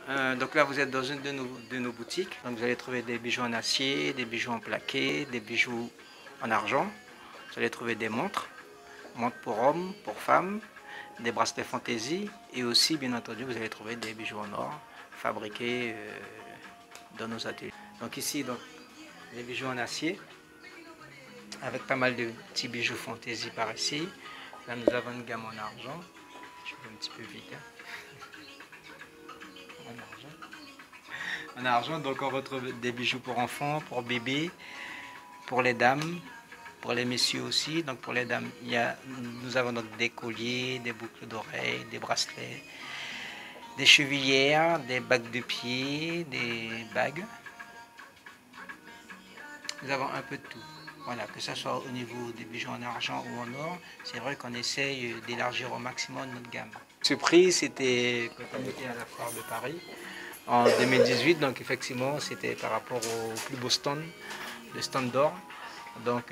Donc là, vous êtes dans une de nos boutiques. Donc vous allez trouver des bijoux en acier, des bijoux en plaqué, des bijoux en argent. Vous allez trouver des montres, montres pour hommes, pour femmes, des bracelets fantaisie et aussi, bien entendu, vous allez trouver des bijoux en or fabriqués dans nos ateliers. Donc ici, donc, les bijoux en acier avec pas mal de petits bijoux fantaisie par ici. Là, nous avons une gamme en argent. Je vais un petit peu vite. Hein. En argent, donc on retrouve des bijoux pour enfants, pour bébés, pour les dames, pour les messieurs aussi. Donc pour les dames, nous avons donc des colliers, des boucles d'oreilles, des bracelets, des chevillères, des bagues de pied, des bagues. Nous avons un peu de tout. Voilà, que ce soit au niveau des bijoux en argent ou en or, c'est vrai qu'on essaye d'élargir au maximum notre gamme. Ce prix, c'était quand on était à la foire de Paris en 2018, donc effectivement, c'était par rapport au plus beau stand, le stand d'or. Donc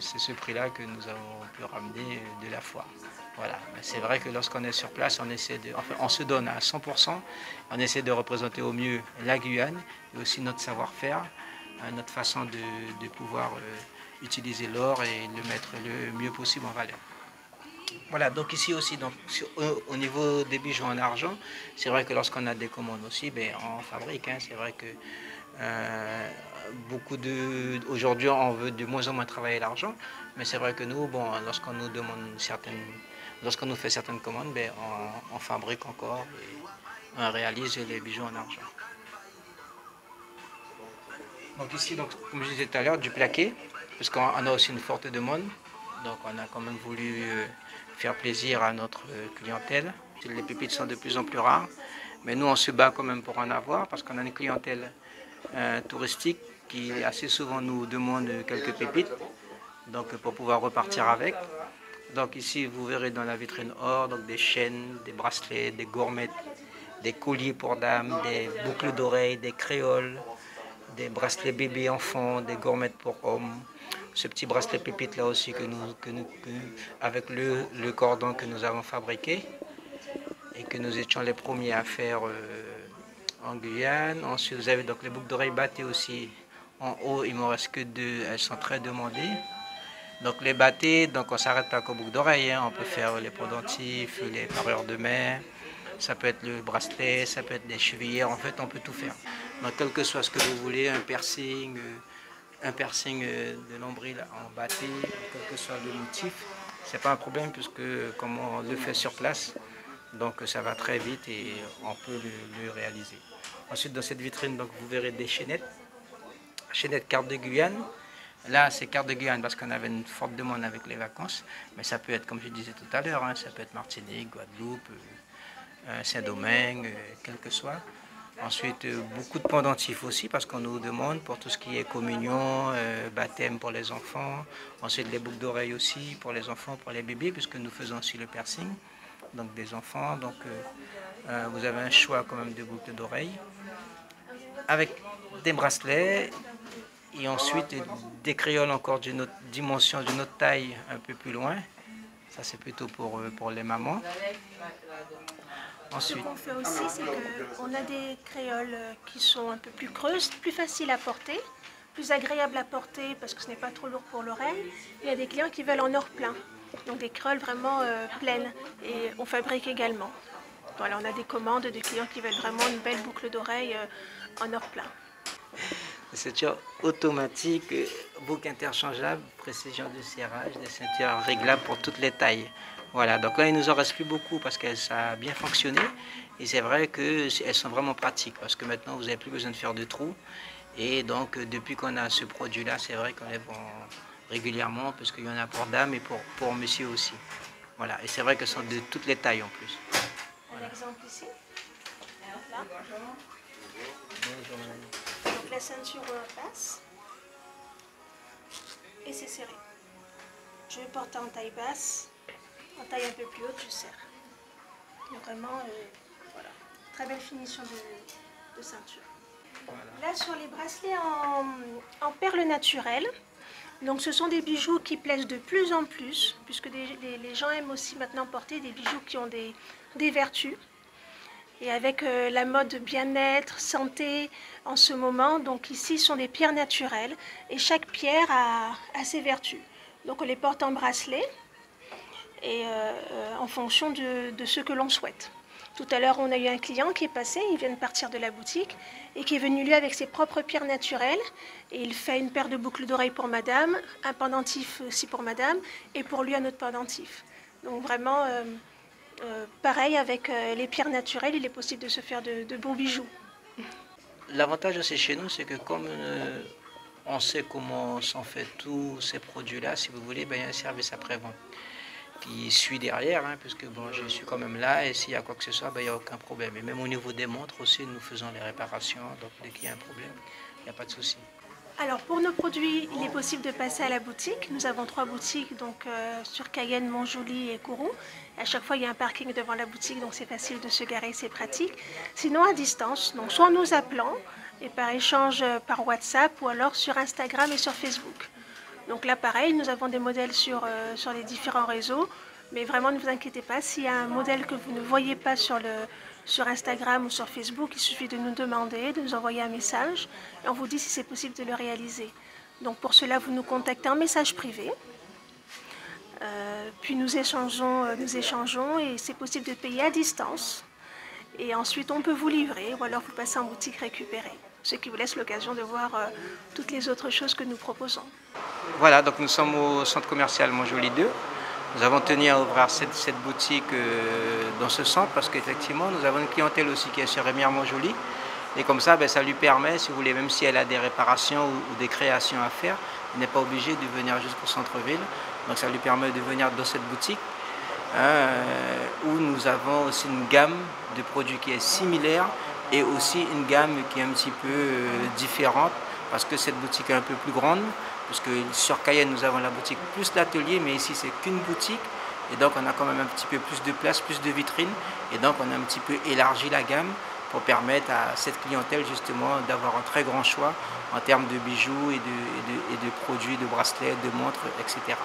c'est ce prix-là que nous avons pu ramener de la foire. Voilà, c'est vrai que lorsqu'on est sur place, on se donne à 100%, on essaie de représenter au mieux la Guyane et aussi notre savoir-faire, notre façon de pouvoir utiliser l'or et le mettre le mieux possible en valeur. Voilà, donc ici aussi, donc, au niveau des bijoux en argent, c'est vrai que lorsqu'on a des commandes aussi, ben, on fabrique. Hein, c'est vrai que aujourd'hui, on veut de moins en moins travailler l'argent, mais c'est vrai que nous, bon, lorsqu'on nous demande lorsqu'on nous fait certaines commandes, ben, on fabrique encore et on réalise les bijoux en argent. Donc ici, donc, comme je disais tout à l'heure, du plaqué, parce qu'on a aussi une forte demande. Donc on a quand même voulu faire plaisir à notre clientèle. Les pépites sont de plus en plus rares, mais nous on se bat quand même pour en avoir parce qu'on a une clientèle touristique qui assez souvent nous demande quelques pépites, donc pour pouvoir repartir avec. Donc ici vous verrez dans la vitrine or donc des chaînes, des bracelets, des gourmettes, des colliers pour dames, des boucles d'oreilles, des créoles, des bracelets bébés enfants, des gourmettes pour hommes. Ce petit bracelet pépite là aussi avec le cordon que nous avons fabriqué et que nous étions les premiers à faire en Guyane. Ensuite vous avez donc les boucles d'oreilles battées aussi. En haut il ne me reste que deux, elles sont très demandées. Donc les battées, donc on ne s'arrête pas qu'aux boucles d'oreilles, hein. On peut faire les pendentifs, les parures de mer, ça peut être le bracelet, ça peut être des chevillères, en fait on peut tout faire. Donc quel que soit ce que vous voulez, un piercing de nombril en batté, quel que soit le motif, c'est pas un problème puisque comme on le fait sur place, donc ça va très vite et on peut le réaliser. Ensuite dans cette vitrine, donc, vous verrez des chaînettes carte de Guyane. Là, c'est carte de Guyane parce qu'on avait une forte demande avec les vacances, mais ça peut être, comme je disais tout à l'heure, hein, ça peut être Martinique, Guadeloupe, Saint-Domingue, quel que soit. Ensuite, beaucoup de pendentifs aussi parce qu'on nous demande pour tout ce qui est communion, baptême pour les enfants. Ensuite, les boucles d'oreilles aussi pour les enfants, pour les bébés, puisque nous faisons aussi le piercing, donc des enfants. Donc, vous avez un choix quand même de boucles d'oreilles avec des bracelets et ensuite des créoles encore d'une autre dimension, d'une autre taille un peu plus loin. Ça, c'est plutôt pour les mamans. Ensuite, ce qu'on fait aussi, c'est qu'on a des créoles qui sont un peu plus creuses, plus faciles à porter, plus agréables à porter parce que ce n'est pas trop lourd pour l'oreille. Il y a des clients qui veulent en or plein, donc des créoles vraiment pleines et on fabrique également. Voilà, on a des commandes de clients qui veulent vraiment une belle boucle d'oreille en or plein. Ceinture automatique, boucle interchangeable, précision de serrage, des ceintures réglables pour toutes les tailles. Voilà, donc là il nous en reste plus beaucoup parce que ça a bien fonctionné et c'est vrai qu'elles sont vraiment pratiques parce que maintenant vous n'avez plus besoin de faire de trous et donc depuis qu'on a ce produit là c'est vrai qu'on les vend régulièrement parce qu'il y en a pour dames et pour monsieur aussi. Voilà, et c'est vrai qu'elles sont de toutes les tailles en plus. Un exemple ici, là. Donc la ceinture passe et c'est serré. Je vais porter en taille basse, en taille un peu plus haute, je serre. Donc vraiment, voilà, très belle finition de ceinture. Là sur les bracelets en perles naturelles, donc ce sont des bijoux qui plaisent de plus en plus, puisque les gens aiment aussi maintenant porter des bijoux qui ont des vertus. Et avec la mode bien-être, santé en ce moment, donc ici sont des pierres naturelles et chaque pierre a ses vertus. Donc on les porte en bracelet et en fonction de ce que l'on souhaite. Tout à l'heure, on a eu un client qui est passé, il vient de partir de la boutique et qui est venu lui avec ses propres pierres naturelles. Et il fait une paire de boucles d'oreilles pour madame, un pendentif aussi pour madame et pour lui un autre pendentif. Donc vraiment, pareil avec les pierres naturelles, il est possible de se faire de beaux bijoux. L'avantage aussi chez nous, c'est que comme on sait comment sont faits tous ces produits-là, si vous voulez, il y a un service après-vente qui suit derrière, puisque bon, je suis quand même là et s'il y a quoi que ce soit, il n'y a aucun problème. Et même au niveau des montres aussi, nous faisons les réparations, donc dès qu'il y a un problème, il n'y a pas de souci. Alors pour nos produits, il est possible de passer à la boutique. Nous avons 3 boutiques, donc sur Cayenne, Montjoly et Kourou. À chaque fois, il y a un parking devant la boutique, donc c'est facile de se garer, c'est pratique. Sinon à distance, donc soit en nous appelant et par échange par WhatsApp ou alors sur Instagram et sur Facebook. Donc là, pareil, nous avons des modèles sur les différents réseaux, mais vraiment ne vous inquiétez pas, s'il y a un modèle que vous ne voyez pas sur Instagram ou sur Facebook, il suffit de nous demander, de nous envoyer un message, et on vous dit si c'est possible de le réaliser. Donc pour cela, vous nous contactez en message privé, puis nous échangeons et c'est possible de payer à distance. Et ensuite, on peut vous livrer ou alors vous passez en boutique récupérer, ce qui vous laisse l'occasion de voir toutes les autres choses que nous proposons. Voilà, donc nous sommes au centre commercial Montjoly 2. Nous avons tenu à ouvrir cette boutique dans ce centre parce qu'effectivement, nous avons une clientèle aussi qui est sur Remire-Montjoly. Et comme ça, ça lui permet, si vous voulez, même si elle a des réparations ou des créations à faire, elle n'est pas obligée de venir jusqu'au centre-ville. Donc ça lui permet de venir dans cette boutique où nous avons aussi une gamme de produits qui est similaire et aussi une gamme qui est un petit peu différente parce que cette boutique est un peu plus grande, puisque sur Cayenne nous avons la boutique plus l'atelier, mais ici c'est qu'une boutique et donc on a quand même un petit peu plus de place, plus de vitrines et donc on a un petit peu élargi la gamme pour permettre à cette clientèle justement d'avoir un très grand choix en termes de bijoux et de produits, de bracelets, de montres, etc.